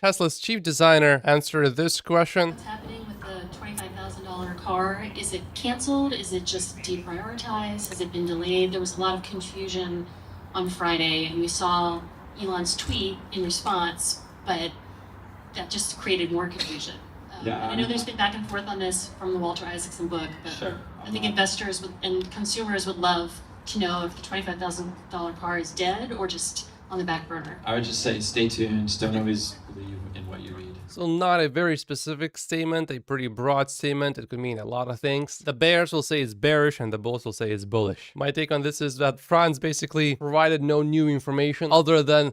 Tesla's chief designer answered this question. What's happening with the $25,000 car? Is it canceled? Is it just deprioritized? Has it been delayed? There was a lot of confusion on Friday, and we saw Elon's tweet in response, but that just created more confusion. And I know there's been back and forth on this from the Walter Isaacson book, but Sure. I think investors and consumers would love to know if the $25,000 car is dead or just on the back burner. I would just say stay tuned. Don't always believe in what you read. So not a very specific statement, a pretty broad statement. It could mean a lot of things. The bears will say it's bearish and the bulls will say it's bullish. My take on this is that Franz basically provided no new information other than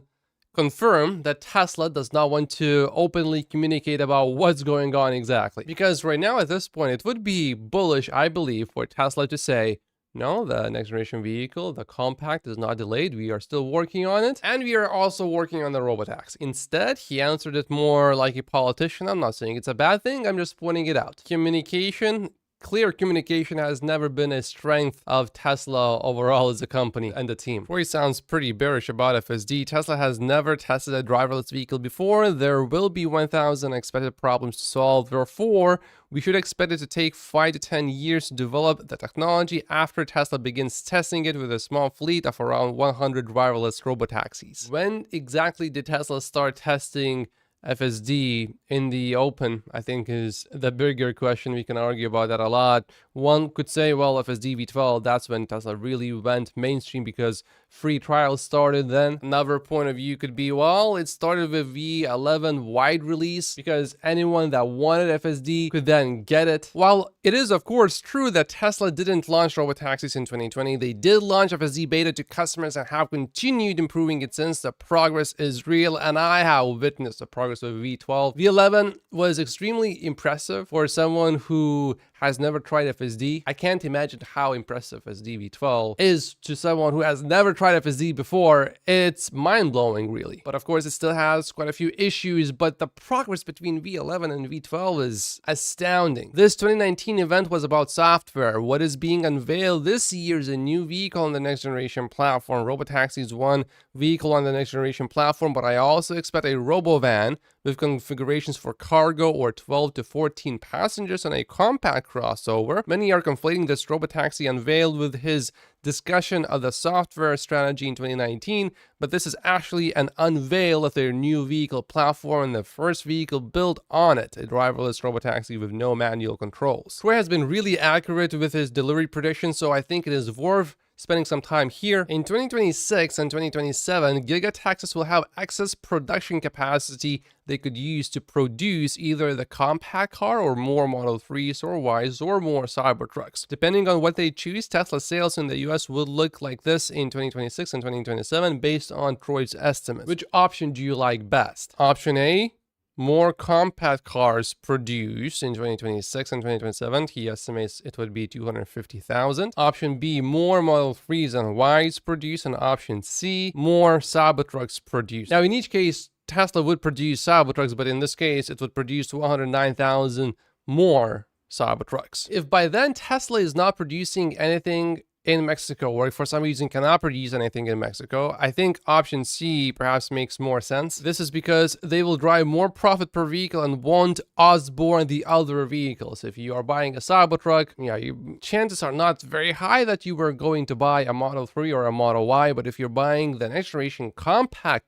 confirm that Tesla does not want to openly communicate about what's going on exactly. Because right now at this point, it would be bullish, I believe, for Tesla to say, no, the next generation vehicle, the compact, is not delayed. We are still working on it. And we are also working on the Robotaxi. Instead, he answered it more like a politician. I'm not saying it's a bad thing. I'm just pointing it out. Communication. Clear communication has never been a strength of Tesla overall as a company and the team. Roy sounds pretty bearish about FSD. Tesla has never tested a driverless vehicle before. There will be 1,000 expected problems to solve. Therefore, we should expect it to take 5 to 10 years to develop the technology after Tesla begins testing it with a small fleet of around 100 driverless robotaxis. When exactly did Tesla start testing FSD in the open, I think, is the bigger question. We can argue about that a lot. One could say, well, FSD V12, that's when Tesla really went mainstream because free trials started then. Another point of view could be, well, it started with V11 wide release because anyone that wanted FSD could then get it. While it is, of course, true that Tesla didn't launch robotaxis in 2020, they did launch FSD beta to customers and have continued improving it since. The progress is real, and I have witnessed the progress with V12. V11 was extremely impressive for someone who has never tried FSD. I can't imagine how impressive FSD V12 is to someone who has never tried FSD before. It's mind-blowing, really. But of course, it still has quite a few issues, but the progress between V11 and V12 is astounding. This 2019 event was about software. What is being unveiled this year is a new vehicle on the next generation platform. Robotaxi is one vehicle on the next generation platform, but I also expect a robovan with configurations for cargo or 12 to 14 passengers and a compact crossover. Many are conflating this robotaxi unveiled with his discussion of the software strategy in 2019, but this is actually an unveil of their new vehicle platform and the first vehicle built on it, a driverless robotaxi with no manual controls. Troy has been really accurate with his delivery predictions, so I think it is worth spending some time here. In 2026 and 2027, Giga Texas will have excess production capacity they could use to produce either the compact car or more Model 3s or Ys or more Cybertrucks. Depending on what they choose, Tesla sales in the US would look like this in 2026 and 2027 based on Troy's estimates. Which option do you like best? Option A, more compact cars produced in 2026 and 2027. He estimates it would be 250,000. Option B, more Model 3s and Ys produced. And option C, more Cybertrucks produced. Now, in each case, Tesla would produce Cybertrucks, but in this case, it would produce 109,000 more Cybertrucks. If by then Tesla is not producing anything in Mexico, or if for some reason cannot produce anything in Mexico, I think option C perhaps makes more sense. This is because they will drive more profit per vehicle and won't Osborne the other vehicles. If you are buying a Cybertruck, chances are not very high that you were going to buy a Model 3 or a Model Y, but if you're buying the next generation compact,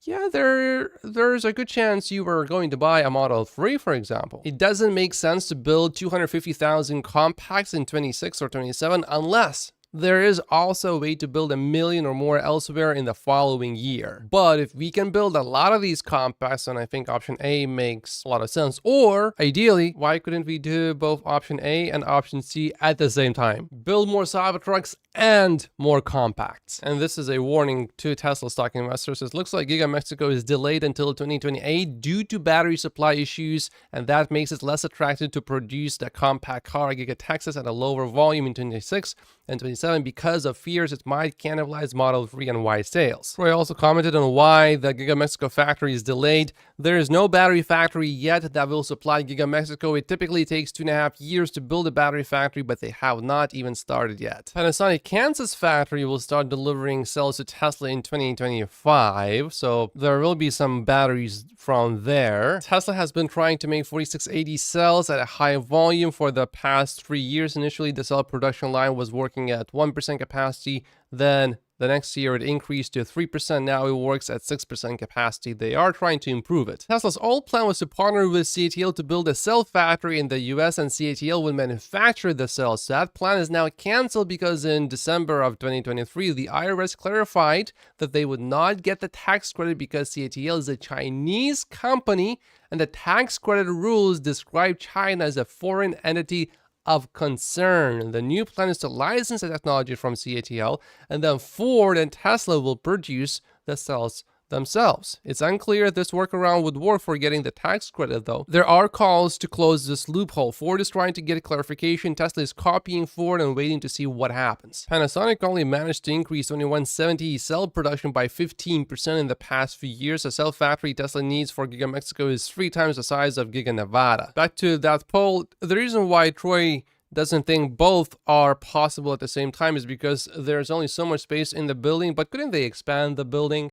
yeah, there's a good chance you were going to buy a Model 3, for example. It doesn't make sense to build 250,000 compacts in 26 or 27 unless there is also a way to build 1 million or more elsewhere in the following year. But if we can build a lot of these compacts, then I think option A makes a lot of sense. Or ideally, why couldn't we do both option A and option C at the same time? Build more Cybertrucks and more compacts. And this is a warning to Tesla stock investors. It looks like Giga Mexico is delayed until 2028 due to battery supply issues, and that makes it less attractive to produce the compact car Giga Texas at a lower volume in 2026. and 27 because of fears it might cannibalize Model 3 and Y sales. Troy also commented on why the Giga Mexico factory is delayed. There is no battery factory yet that will supply Giga Mexico. It typically takes 2.5 years to build a battery factory, but they have not even started yet. Panasonic Kansas factory will start delivering cells to Tesla in 2025, so there will be some batteries from there. Tesla has been trying to make 4680 cells at a high volume for the past 3 years. Initially, the cell production line was working at 1% capacity, then the next year it increased to 3%, now it works at 6% capacity. They are trying to improve it. Tesla's old plan was to partner with CATL to build a cell factory in the US, and CATL would manufacture the cells. So that plan is now canceled because in December of 2023, the IRS clarified that they would not get the tax credit because CATL is a Chinese company, and the tax credit rules describe China as a foreign entity of concern. The new plan is to license the technology from CATL, and then Ford and Tesla will produce the cells themselves. It's unclear if this workaround would work for getting the tax credit, though. There are calls to close this loophole. Ford is trying to get clarification. Tesla is copying Ford and waiting to see what happens. Panasonic only managed to increase 2170 cell production by 15% in the past few years. A cell factory Tesla needs for Giga Mexico is 3 times the size of Giga Nevada. Back to that poll, the reason why Troy doesn't think both are possible at the same time is because there's only so much space in the building, but couldn't they expand the building?